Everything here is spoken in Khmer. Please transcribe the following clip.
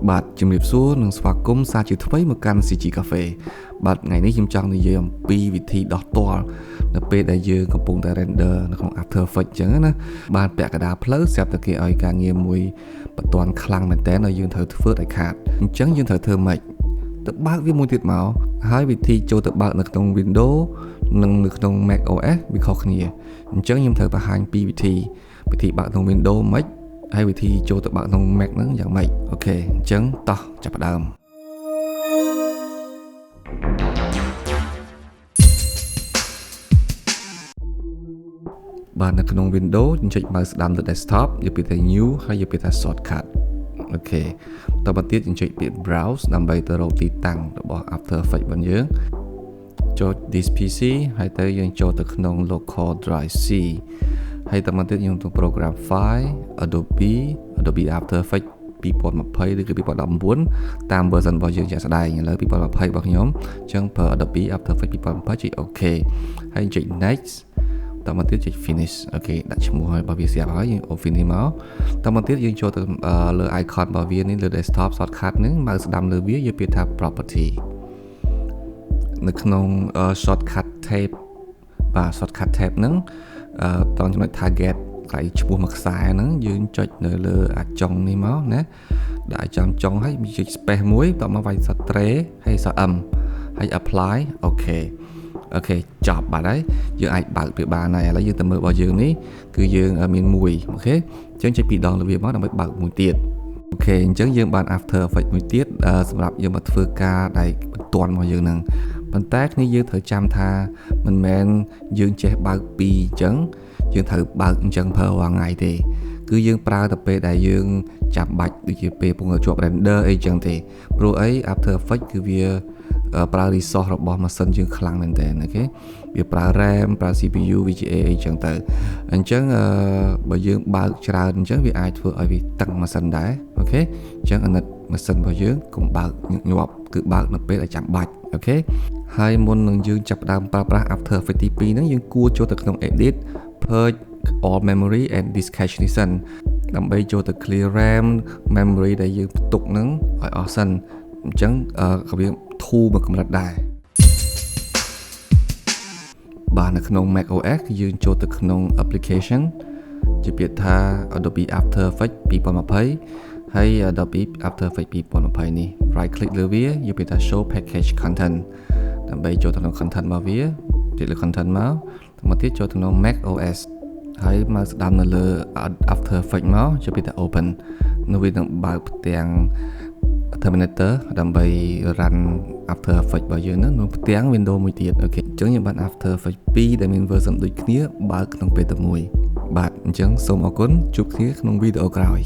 បាទជំរាបសួរនិងស្វាគមន៍សាជាថ្មីមកកាន់ CG Cafe បាទថ្ងៃនេះខ្ញុំចង់និយាយអំពីវិធីដោះទាល់នៅពេលដែលយើងកំពុងតែ render នៅក្នុង After Effects អញ្ចឹងណាបាទពាក់កណ្ដាលផ្លូវស្រាប់តែគេឲ្យការងារមួយបន្ទាន់ខ្លាំងមែនតើឲ្យយើងត្រូវធ្វើឲ្យខាតអញ្ចឹងយើងត្រូវធ្វើម៉េចទៅបើកវាមួយទៀតមកហើយវិធីចូលទៅបើកនៅក្នុង Windows និងនៅក្នុង Mac OS វាខុសគ្នាអញ្ចឹងខ្ញុំត្រូវបង្ហាញពីវិធីបើកក្នុង Windows ម៉េចហើយវិធីចូលទៅបើកក្នុង Mac ហ្នឹងយ៉ាងម៉េចអូខេអញ្ចឹងតោះចាប់ផ្ដើមបាទនៅក្នុង Windows យើងចុច mouse ស្ដាំទៅ desktop យកពាក្យថា new ហើយយកពាក្យថា shortcut អូខេតទៅទៀតយើងចុចពាក្យ browse ដើម្បីទៅរកទីតាំងរបស់ After Effects របស់យើងចូល this PC ហើយទៅយើងចូលទៅក្នុង local drive C ហើយតមកទៀតយើងទៅ program file Adobe After Effects 2020ឬគឺ2019តាម version របស់យើងជាក់ស្ដែងឥឡូវ2020របស់ខ្ញុំអញ្ចឹងប្រើ Adobe After Effects 2020ចុច OK ហើយចុច next តមកទៀតចុច finish អូខេដាក់ឈ្មោះឲ្យរបស់វាស្រាប់ហើយយើង finish មកតមកទៀតយើងចូលទៅលើ icon របស់វានេះលើ desktop shortcut ហ្នឹងមកស្ដាំលើវាយកពាក្យថា property នៅក្នុង shortcut tab បាទ shortcut tab ហ្នឹងតោះចំណុច target កន្លែងឈ្មោះមួយខ្សែហ្នឹងយើងចុចនៅលើអាចុងនេះមកណាដាក់ចុងហើយចុច space មួយតមកវាយសត tray ហើយស m ហើយ apply អូខេចប់បាត់ហើយយើងអាចបើកវាបានហើយឥឡូវយើងទៅមើលរបស់យើងនេះគឺយើងមានមួយអូខេអញ្ចឹងចុចពីរដងលើវាមកដើម្បីបើកមួយទៀតអូខេអញ្ចឹងយើងបាន After Effects មួយទៀតសម្រាប់យើងមកធ្វើការដែលបន្ទាន់របស់យើងហ្នឹងប៉ុន្តែគ្នាយើងត្រូវចាំថាមិនមែនយើងចេះបើកពីរអញ្ចឹងយើងត្រូវបើកអញ្ចឹងប្រើរាល់ថ្ងៃទេគឺយើងប្រើតែពេលដែលយើងចាំបាច់ដូចជាពេលពងជាប់ render អីចឹងទេព្រោះអី After Effects គឺវាប្រើ resource របស់ម៉ាស៊ីនយើងខ្លាំងមែនតើអូខេវាប្រើ RAM ប្រើ CPU VGA អីចឹងទៅអញ្ចឹងបើយើងបើកច្រើនអញ្ចឹងវាអាចធ្វើឲ្យវាតឹងម៉ាស៊ីនដែរអូខេអញ្ចឹងអាណិតម៉ាស៊ីនរបស់យើងកុំបើកញាប់គឺបើកនៅពេលដែលចាំបាច់អូខេហើយមុននឹងយើងចាប់ផ្ដើមប្រើប្រាស់ After Effects ទី2ហ្នឹងយើងគួរចូលទៅក្នុង Edit Purge all memory and disk cache នេះសិនដើម្បីចូលទៅ clear RAM memory ដែលយើងផ្ទុកហ្នឹងឲ្យអស់សិនអញ្ចឹងក៏វាធូរមកកម្រិតដែរបាទនៅក្នុង Mac OS គឺយើងចូលទៅក្នុង application ជាពាក្យថា Adobe After Effects 2020ហើយ Adobe After Effects 2020នេះ right click លើវាយកពាក្យថា show package content ដើម្បីចូលទៅក្នុង content របស់វាចុចលើ content មកទៀតចូលទៅក្នុង Mac OS ហើយមកស្ដាំនៅលើ After Effects មកចូលពាក្យថា open នៅវានឹងបើកផ្ទាំងTerminator ដើម្បី run After Effects របស់យើងនៅផ្ទាំង Windows មួយទៀតអូខេអញ្ចឹងយើងបាន After Effects 2ដែលមាន version ដូចគ្នាបើកក្នុងពេលតែមួយបាទអញ្ចឹងសូមអរគុណជួបគ្នាក្នុងវីដេអូក្រោយ